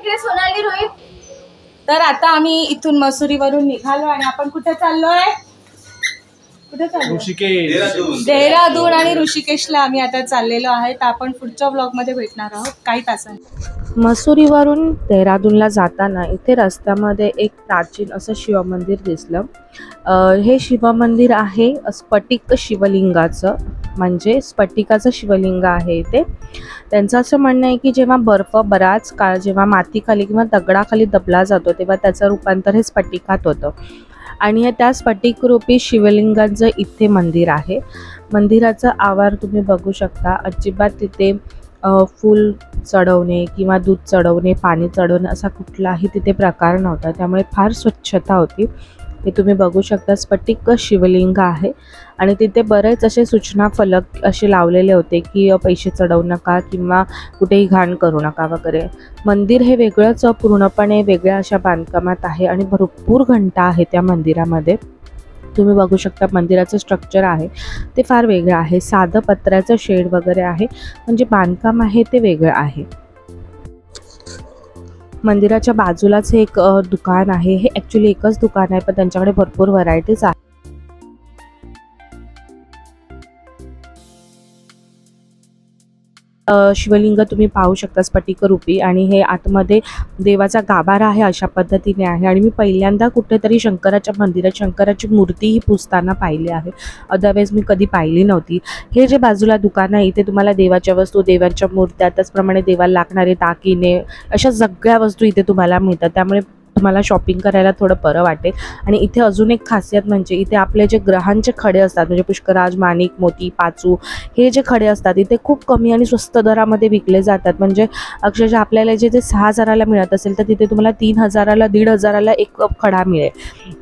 इकडे सोनाली रोहित. तर आता आम्ही इथून मसुरीवरून निघालो आणि आपण कुठे चाललोय? कुठे चाललो? ऋषिकेश, देहरादून आणि ऋषिकेशला आम्ही आता चाललेलो आहे. तर आपण पुढच्या ब्लॉगमध्ये भेटणार आहोत काही तासांनी. मसुरीवरून देहरादूनला जाताना इथे रस्त्यामध्ये एक प्राचीन असं शिवमंदिर दिसलं. हे शिवमंदिर आहे स्फटिक शिवलिंगाचं, म्हणजे स्फटिकाचं शिवलिंग आहे इथे. त्यांचं असं म्हणणं आहे की जेव्हा बर्फ बराच काळ जेव्हा मातीखाली किंवा दगडाखाली दबला जातो तेव्हा त्याचं रूपांतर हे स्फटिकात होतं आणि हे त्या स्फटिकरूपी शिवलिंगाचं इथे मंदिर आहे. मंदिराचा आवार तुम्ही बघू शकता. अजिबात तिथे फूल चढवणे किंवा दूध चढवणे, पाणी चढवणे असा कुठलाही तिथे प्रकार नव्हता. त्यामुळे फार स्वच्छता होती. हे तुम्ही बघू शकता स्फटिक शिवलिंग आहे आणि तिथे बरेच असे सूचना फलक असे लावलेले होते की पैसे चढवू नका किंवा कुठेही घाण करू नका वगैरे. मंदिर हे वेगळंच पूर्णपणे वेगळ्या अशा बांधकामात आहे आणि भरपूर घंटा आहे त्या मंदिरामध्ये. तुम्ही बघू शकता मंदिराचं स्ट्रक्चर आहे ते फार वेगळं आहे. साधं पत्र्याचं शेड वगैरे आहे, म्हणजे बांधकाम आहे ते वेगळं आहे. मंदिराच्या बाजूलाच हे एक दुकान आहे. हे ॲक्च्युली एकच दुकान आहे पण त्यांच्याकडे भरपूर व्हरायटीज आहे. शिवलिंग तुम्ही पाहू शकता स्फटिकरूपी आणि हे आतमध्ये देवाचा गाभारा आहे अशा पद्धतीने आहे. आणि मी पहिल्यांदा कुठेतरी शंकराच्या मंदिरात शंकराची मूर्ती ही पुसताना पाहिली आहे, अदरवाईज मी कधी पाहिली नव्हती. हे जे बाजूला दुकान आहे इथे तुम्हाला देवाच्या वस्तू, देवाच्या मूर्त्या, त्याचप्रमाणे देवाला लागणारे दागिने अशा सगळ्या वस्तू इथे तुम्हाला मिळतात. त्यामुळे तुम्हाला शॉपिंग करायला थोडं बरं वाटेल. आणि इथे अजून एक खासियत म्हणजे इथे आपले जे ग्रहांचे खडे असतात म्हणजे पुष्कराज, माणिक, मोती, पाचू हे जे खडे असतात इथे खूप कमी आणि स्वस्त दरामध्ये विकले जातात. म्हणजे अक्षरशः आपल्याला जे 6,000ला मिळत असेल तर तिथे तुम्हाला 3,000ला 1,500ला एक खडा मिळेल.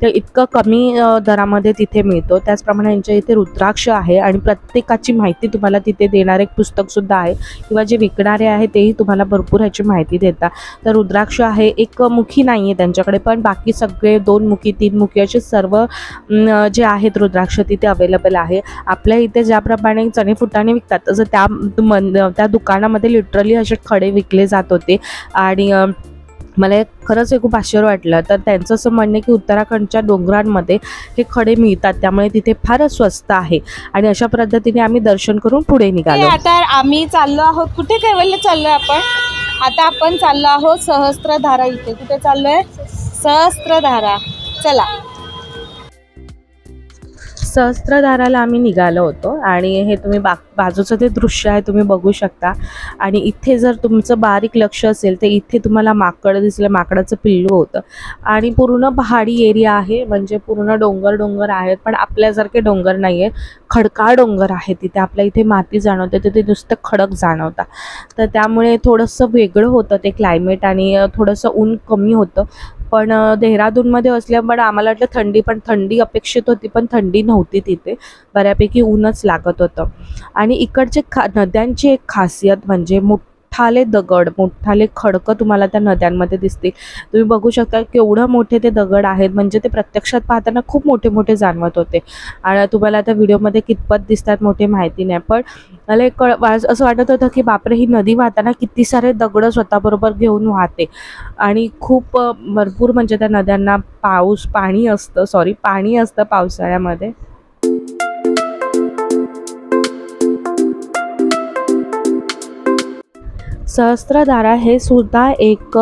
तर इतकं कमी दरामध्ये तिथे मिळतो. त्याचप्रमाणे यांच्या इथे रुद्राक्ष आहे आणि प्रत्येकाची माहिती तुम्हाला तिथे देणार एक पुस्तकसुद्धा आहे किंवा जे विकणारे आहे तेही तुम्हाला भरपूर ह्याची माहिती देतात. तर रुद्राक्ष आहे, एक मुखी नाही आहे त्यांच्याकडे, पण बाकी सगळे 2 मुखी 3 मुखी असे सर्व जे आहेत रुद्राक्ष तिथे अवेलेबल आहे. आपल्या इथे ज्याप्रमाणे चणे फुटाणे विकतात तसं त्या दुकानामध्ये लिटरली असे खडे विकले जात होते. आणि मला खरंच खूप आश्चर्य वाटलं. तर त्यांचं असं म्हणणं आहे की उत्तराखंडच्या डोंगरांमध्ये हे खडे मिळतात त्यामुळे तिथे फारच स्वस्त आहे. आणि अशा पद्धतीने आम्ही दर्शन करून पुढे निघालो. आता आम्ही चाललो आहोत कुठे, कैवल्य चाललोय आपण. आता आपण चाललो आहोत सहस्त्रधारा. इथे कुठे चाललोय? सहस्त्रधारा. चला, सहस्त्रधाराला आम्ही निघालो होतो आणि हे तुम्ही बाजूचं ते दृश्य आहे तुम्ही बघू शकता. आणि इथे जर तुमचं बारीक लक्ष असेल तर इथे तुम्हाला माकड दिसलं, माकडाचं पिल्लू होतं. आणि पूर्ण पहाडी एरिया आहे, म्हणजे पूर्ण डोंगर आहेत पण आपल्यासारखे डोंगर नाही आहे, खडकाळ डोंगर आहे. तिथे आपल्या इथे माती जाणवते, तिथे नुसतं खडक जाणवतं. तर त्यामुळे थोडंसं वेगळं होतं ते क्लायमेट आणि थोडंसं ऊन कमी होतं. पण देहरादूनमध्ये असल्यामुळे आम्हाला वाटलं थंडी अपेक्षित होती पण थंडी नव्हती. तिथे बऱ्यापैकी ऊनच लागत होतं. आणि इकडचे नद्यांची एक खासियत म्हणजे मोठाले दगड, मोठाले खडकं तुम्हाला त्या नद्यांमध्ये दिसतील. तुम्ही बघू शकता केवढं मोठे ते दगड आहेत, म्हणजे ते प्रत्यक्षात पाहताना खूप मोठे मोठे जाणवत होते. आणि तुम्हाला आता व्हिडिओमध्ये कितपत दिसतात मोठे माहिती नाही, पण मला असं वाटत होतं की बापरे, ही नदी वाहताना किती सारे दगड स्वतःबरोबर घेऊन वाहते. आणि खूप भरपूर म्हणजे त्या नद्यांना पाणी असतं पावसाळ्यामध्ये. सहस्त्रधारा हे सुद्धा एक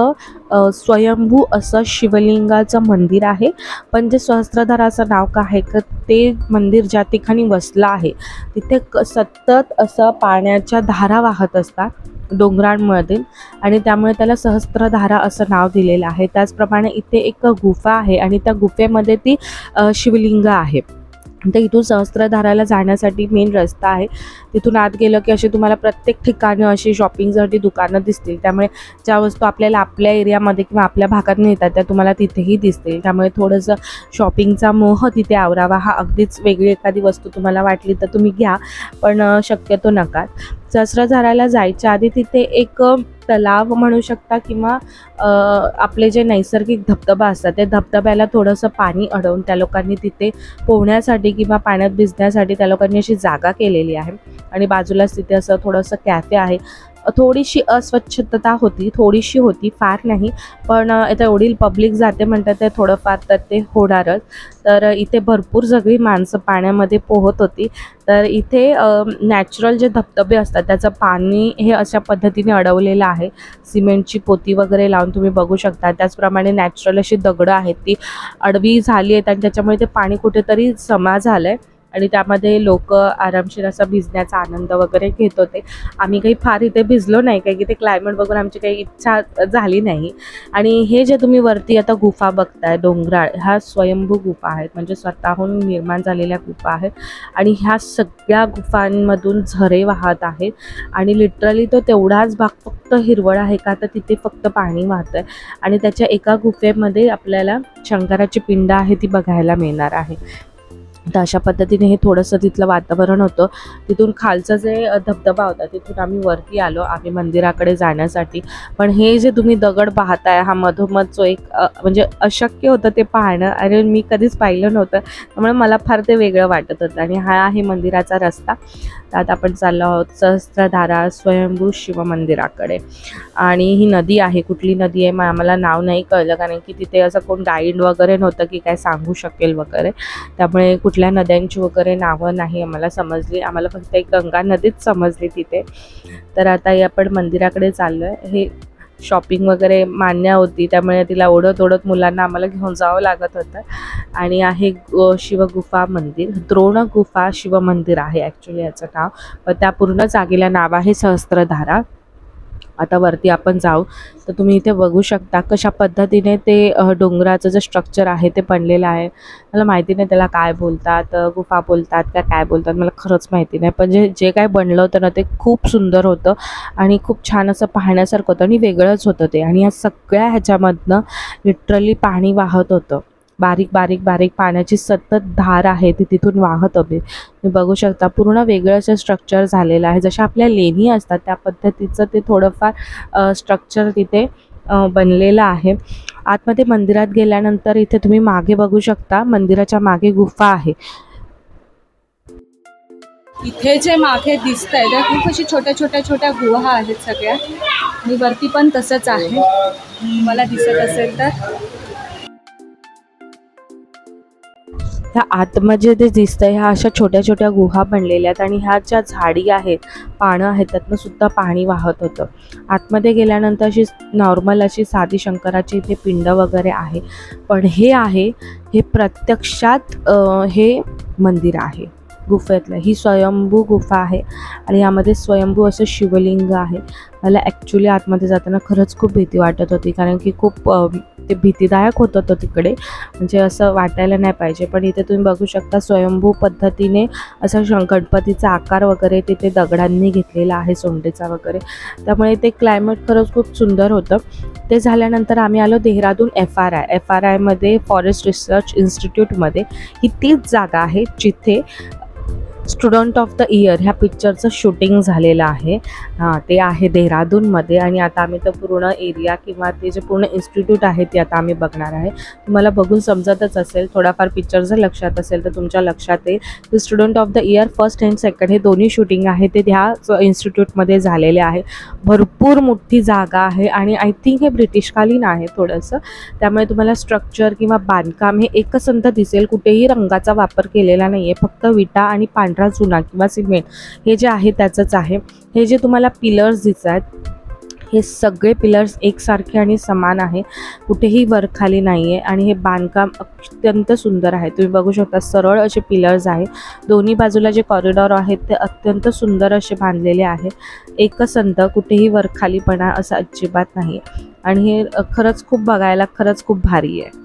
स्वयंभू असं शिवलिंगाचं मंदिर आहे. पण जे सहस्त्रधाराचं नाव का आहे तर ते मंदिर ज्या ठिकाणी वसलं आहे तिथे सतत असं पाण्याच्या धारा वाहत असतात डोंगरांमधील आणि त्यामुळे त्याला सहस्त्रधारा असं नाव दिलेलं आहे. त्याचप्रमाणे इथे एक गुफा आहे आणि त्या गुफेमध्ये ती शिवलिंग आहे. तर इथून सहस्त्रधाराला जाण्यासाठी मेन रस्ता आहे. तिथून आत गेलं की असे तुम्हाला प्रत्येक ठिकाणी अशी शॉपिंगसाठी दुकानं दिसतील. त्यामुळे ज्या वस्तू आपल्याला आपल्या एरियामध्ये किंवा आपल्या भागात मिळतात त्या तुम्हाला तिथेही दिसतील. त्यामुळे थोडंसं शॉपिंगचा मोह तिथे आवरावा. हा अगदीच वेगळी एखादी वस्तू तुम्हाला वाटली तर तुम्ही घ्या, पण शक्यतो नका. सहस्त्रधाराला जायच्या आधी तिथे एक तलाव म्हणू शकता किंवा आपले जे नैसर्गिक धबधबा असतात त्या धबधब्याला थोडंसं पाणी अडवून त्या लोकांनी तिथे पोहण्यासाठी किंवा पाण्यात भिजण्यासाठी त्या लोकांनी अशी जागा केलेली आहे. आणि बाजूलाच तिथे असं थोडंसं कॅफे आहे. थोडीशी अस्वच्छता होती, थोडीशी होती, फार नाही. पण आता एवढी पब्लिक जाते म्हणतात ते थोडंफार तर ते होणारच. तर इथे भरपूर सगळी माणसं पाण्यामध्ये पोहत होती. तर इथे नॅचरल जे धबधबे असतात त्याचं पाणी हे अशा पद्धतीने अडवलेलं आहे. सिमेंटची पोती वगैरे लावून तुम्ही बघू शकता. त्याचप्रमाणे नॅचरल अशी दगडं आहेत ती आडवी झाली आहेत आणि त्याच्यामुळे ते पाणी कुठेतरी जमा झालं आहे आणि त्यामध्ये लोक आरामशीर असा भिजण्याचा आनंद वगैरे घेत होते. आम्ही काही फार इथे भिजलो नाही, कारण की ते क्लायमेट बघून आमची काही इच्छा झाली नाही. आणि हे जे तुम्ही वरती आता गुफा बघताय डोंगराळ, ह्या स्वयंभू गुफा आहेत, म्हणजे स्वतःहून निर्माण झालेल्या गुफा आहेत. आणि ह्या सगळ्या गुफांमधून झरे वाहत आहेत आणि लिटरली तो तेवढाच भाग फक्त हिरवळ आहे का तर तिथे फक्त पाणी वाहत आहे. आणि त्याच्या एका गुफेमध्ये आपल्याला शंकराची पिंड आहे ती बघायला मिळणार आहे. तर अशा पद्धतीने हे थोडंसं तिथलं वातावरण होतं. तिथून खालचं जे धबधबा होता तिथून आम्ही वरती आलो आम्ही मंदिराकडे जाण्यासाठी. पण हे जे तुम्ही दगड पाहताय हा मधोमध जो एक म्हणजे अशक्य होतं ते पाहणं, आणि मी कधीच पाहिलं नव्हतं, त्यामुळे मला फार ते वेगळं वाटत होतं. आणि हा आहे मंदिराचा रस्ता. तर आता आपण चाललो आहोत सहस्त्रधारा स्वयंभू शिव मंदिराकडे. आणि ही नदी आहे, कुठली नदी आहे मग आम्हाला नाव नाही कळलं, कारण की तिथे असं कोण गाईड वगैरे नव्हतं की काय सांगू शकेल वगैरे. त्यामुळे कुठल्या नद्यांची वगैरे नावं नाही आम्हाला समजली. आम्हाला फक्त एक गंगा नदीच समजली तिथे. तर आता आपण मंदिराकडे चाललो आहे. हे शॉपिंग वगैरे मान्य होती, त्यामुळे तिला ओढत ओढत मुलांना आम्हाला घेऊन जावं लागत होतं. आणि आहे शिवगुफा मंदिर, द्रोण गुफा शिव मंदिर आहे ॲक्च्युली याचं नाव. पण त्या पूर्ण जागेला नाव आहे सहस्त्रधारा. आता वरती आपण जाऊ. तर तुम्ही इथे बघू शकता कशा पद्धतीने ते डोंगराचं जे स्ट्रक्चर आहे ते बनलेलं आहे. मला माहिती नाही त्याला काय बोलतात, गुफा बोलतात का काय बोलतात मला खरंच माहिती नाही. पण जे काय बनलं होतं ना ते खूप सुंदर होतं आणि खूप छान असं पाहण्यासारखं होतं आणि वेगळंच होतं ते. आणि या सगळ्या ह्याच्यामधनं लिटरली पाणी वाहत होतं. बारीक बारीक बारीक पाण्याची सतत धार आहे ती तिथून वाहत हवी. तुम्ही बघू शकता पूर्ण वेगळं असं स्ट्रक्चर झालेलं आहे. जशा आपल्या लेणी असतात त्या पद्धतीचं ते थोडंफार स्ट्रक्चर तिथे बनलेलं आहे. आतमध्ये मंदिरात गेल्यानंतर इथे तुम्ही मागे बघू शकता, मंदिराच्या मागे गुफा आहे. इथे जे मागे दिसत आहे त्या खूप अशी छोट्या छोट्या छोट्या गुहा आहेत सगळ्या, आणि वरती पण तसंच आहे मला दिसत असेल तर. ह्या आतमध्ये जे दिसतंय ह्या अशा छोट्या छोट्या गुहा बनलेल्या आहेत आणि ह्या ज्या झाडी आहेत, पानं आहेत, त्यातनं सुद्धा पाणी वाहत होतं. आतमध्ये गेल्यानंतर अशी नॉर्मल अशी साधी शंकराची इथे पिंड वगैरे आहे. पण हे प्रत्यक्षात हे मंदिर आहे गुफेतलं. ही स्वयंभू गुफा आहे आणि यामध्ये स्वयंभू असं शिवलिंग आहे. मला ॲक्च्युली आतमध्ये जाताना खरंच खूप भीती वाटत होती, कारण की खूप ते भीतीदायक होतं तो तिकडे, म्हणजे असं वाटायला नाही पाहिजे. पण इथे तुम्ही बघू शकता स्वयंभू पद्धतीने असा गणपतीचा आकार वगैरे तिथे दगडांनी घेतलेला आहे, सोंडेचा वगैरे. त्यामुळे ते क्लायमेट खरंच खूप सुंदर होतं. ते झाल्यानंतर आम्ही आलो देहरादून FRI फॉरेस्ट रिसर्च इन्स्टिट्यूटमध्ये. ही तीच जागा आहे जिथे स्टुडंट ऑफ द इयर ह्या पिक्चरचं शूटिंग झालेलं आहे. ते आहे देहरादूनमध्ये. आणि आता आम्ही तर पूर्ण एरिया किंवा ते जे पूर्ण इन्स्टिट्यूट आहे ते आता आम्ही बघणार आहे. तुम्हाला बघून समजतच असेल, थोडाफार पिक्चर जर लक्षात असेल तर तुमच्या लक्षात येईल की student of the year first and second हे दोन्ही शूटिंग आहे ते ह्या इन्स्टिट्यूटमध्ये झालेले आहे. भरपूर मोठी जागा आहे आणि आय थिंक हे ब्रिटिशकालीन आहे थोडंसं, त्यामुळे तुम्हाला स्ट्रक्चर किंवा बांधकाम हे एकसंध दिसेल. कुठेही रंगाचा वापर केलेला नाही आहे, फक्त विटा आणि पांढरा चुना किंवा सिमेंट हे जे आहे त्याचंच आहे. हे जे तुम्हाला पिलर्स दिसत आहेत हे सगळे पिलर्स एकसारखे आणि समान आहे, कुठेही वरखाली नाही आहे. आणि हे बांधकाम अत्यंत सुंदर आहे. तुम्ही बघू शकता सरळ असे पिलर्स आहे. दोन्ही बाजूला जे कॉरिडॉर आहेत ते अत्यंत सुंदर असे बांधलेले आहे, एकसंध, कुठेही वरखालीपणा असं अजिबात नाही. आणि हे खरंच खूप बघायला खरंच खूप भारी आहे.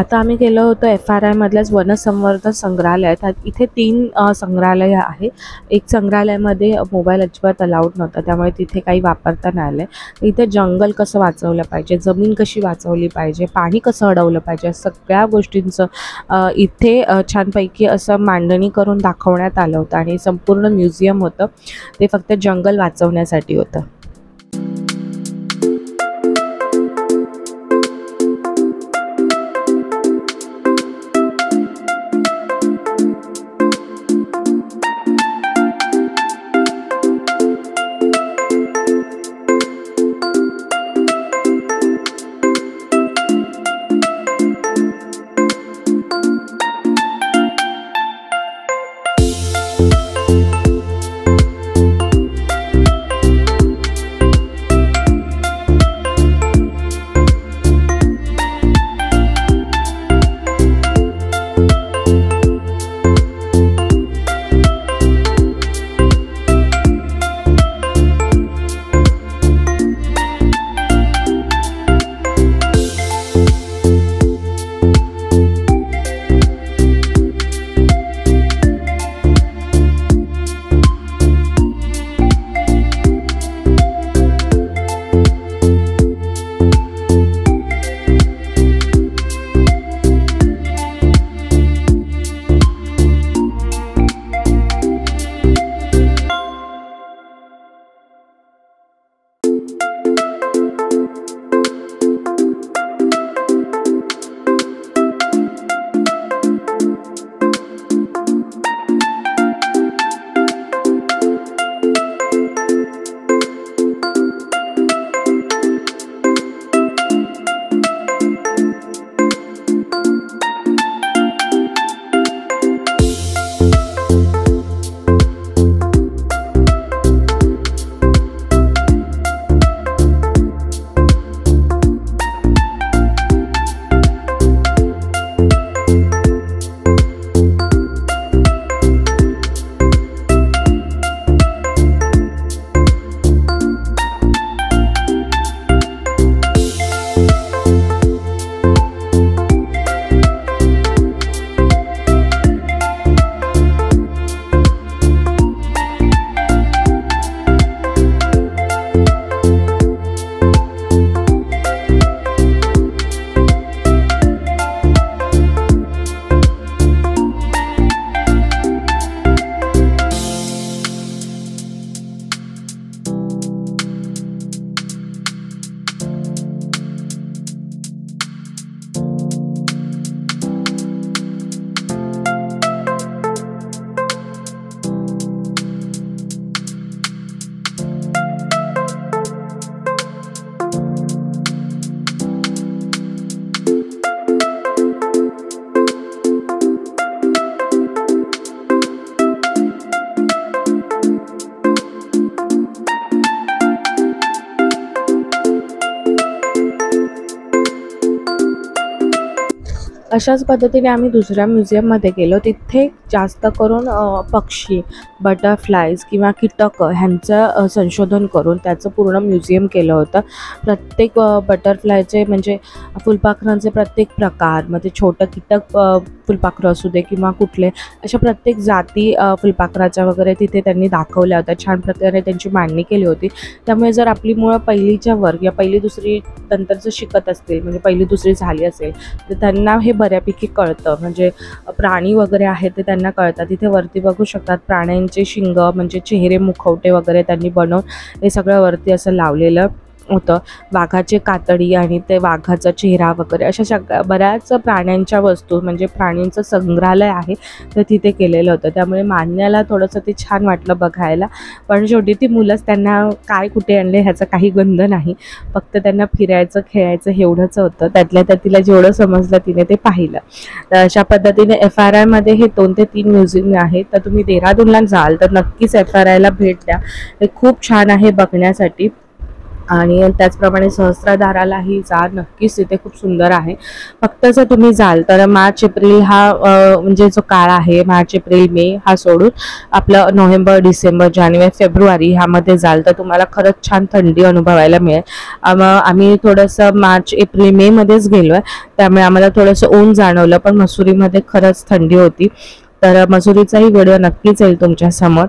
आता आम्ही गेलो होतो FRI मधल्याच वनसंवर्धन संग्रहालयात. इथे 3 संग्रहालय आहे. एक संग्रहालयामध्ये मोबाईल अजिबात अलाउड नव्हता, त्यामुळे तिथे काही वापरता नाही आलं. इथे जंगल कसं वाचवलं पाहिजे, जमीन कशी वाचवली पाहिजे, पाणी कसं अडवलं पाहिजे, सगळ्या गोष्टींचं इथे छानपैकी असं मांडणी करून दाखवण्यात आलं होतं. आणि संपूर्ण म्युझियम होतं ते फक्त जंगल वाचवण्यासाठी होतं. अशाच पद्धतीने आम्ही दुसऱ्या म्युझियममध्ये गेलो. तिथे जास्त करून पक्षी, बटरफ्लायज किंवा कीटक ह्यांचं संशोधन करून त्याचं पूर्ण म्युझियम केलं होतं. प्रत्येक बटरफ्लायचे म्हणजे फुलपाखरांचे प्रत्येक प्रकार, मग ते छोटं कीटक फुलपाखरं असू दे किंवा कुठले, अशा प्रत्येक जाती फुलपाखराच्या वगैरे तिथे त्यांनी दाखवल्या होत्या. छान प्रकारे त्यांची मांडणी केली होती. त्यामुळे जर आपली मुलं पहिलीच्या वर्ग या पहिली दुसरी नंतरचं शिकत असतील, म्हणजे पहिली दुसरी झाली असेल, तर त्यांना हे बऱ्यापैकी कळतं. म्हणजे प्राणी वगैरे आहेत ते त्यांना कळतात. तिथे वरती बघू शकतात प्राण्यांचे शिंग म्हणजे चेहरे, मुखवटे वगैरे त्यांनी बनवून हे सगळं वरती असं लावलेलं होतं. वाघाचे कातडी आणि ते वाघाचा चेहरा वगैरे अशा बऱ्याच प्राण्यांच्या वस्तू म्हणजे प्राण्यांचं संग्रहालय आहे तर तिथे केलेलं होतं. त्यामुळे मान्याला थोडंसं ते छान वाटलं बघायला. पण शेवटी ती मुलंच, त्यांना काय कुठे आणले ह्याचा काही गंध नाही, फक्त त्यांना फिरायचं खेळायचं एवढंच होतं. त्यातल्या त्यात तिला जेवढं समजलं तिने ते पाहिलं. तर अशा पद्धतीने FRI मध्ये हे 2 ते 3 म्युझियम आहेत. तर तुम्ही देहरादूनला जाल तर नक्कीच FRI ला भेट द्या. हे खूप छान आहे बघण्यासाठी. आणि त्याचप्रमाणे सहस्त्रधारालाही जा नक्कीच, तिथे खूप सुंदर आहे. फक्त जर तुम्ही जाल तर मार्च एप्रिल हा म्हणजे जो काळ आहे, मार्च एप्रिल मे हा सोडून आपलं नोव्हेंबर डिसेंबर जानेवारी फेब्रुवारी ह्यामध्ये जाल तर तुम्हाला खरंच छान थंडी अनुभवायला मिळेल. आम्ही थोडंसं मार्च एप्रिल मे मध्येच गेलो आहे, त्यामुळे आम्हाला थोडंसं ऊन जाणवलं, पण मसुरीमध्ये खरंच थंडी होती. तर मसुरीचाही व्हिडिओ नक्कीच येईल तुमच्यासमोर.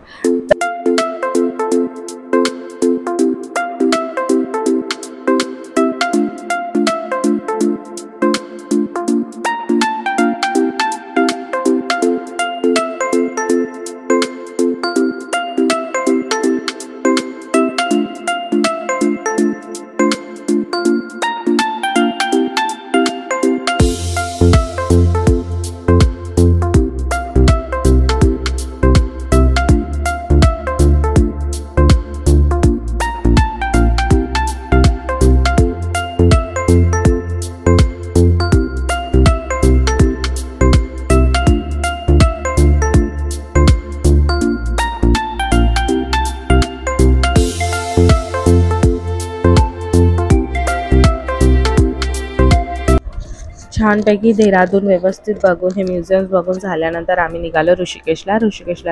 छानपैकी देहरादून व्यवस्थित बघून, हे म्युझियम्स बघून झाल्यानंतर आम्ही निघालो ऋषिकेशला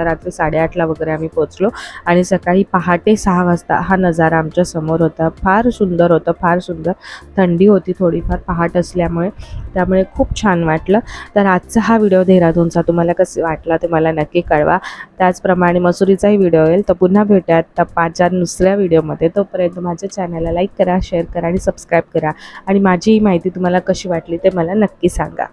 रात्री 8:30ला वगैरे आम्ही पोचलो आणि सकाळी पहाटे 6 वाजता हा नजारा आमच्या समोर होता. फार सुंदर होतं, फार सुंदर. थंडी होती थोडीफार पहाट असल्यामुळे, त्यामुळे खूप छान वाटलं. तर आजचा हा व्हिडिओ देहरादूनचा तुम्हाला कसा वाटला ते मला नक्की कळवा. त्याचप्रमाणे मसुरीचाही व्हिडिओ येईल. तर पुन्हा भेटूयात तपाच्या दुसऱ्या व्हिडिओमध्ये. तोपर्यंत माझ्या चॅनलला लाईक करा, शेअर करा आणि सबस्क्राईब करा. आणि माझी ही माहिती तुम्हाला कशी वाटली ते मला नक्की सांगा.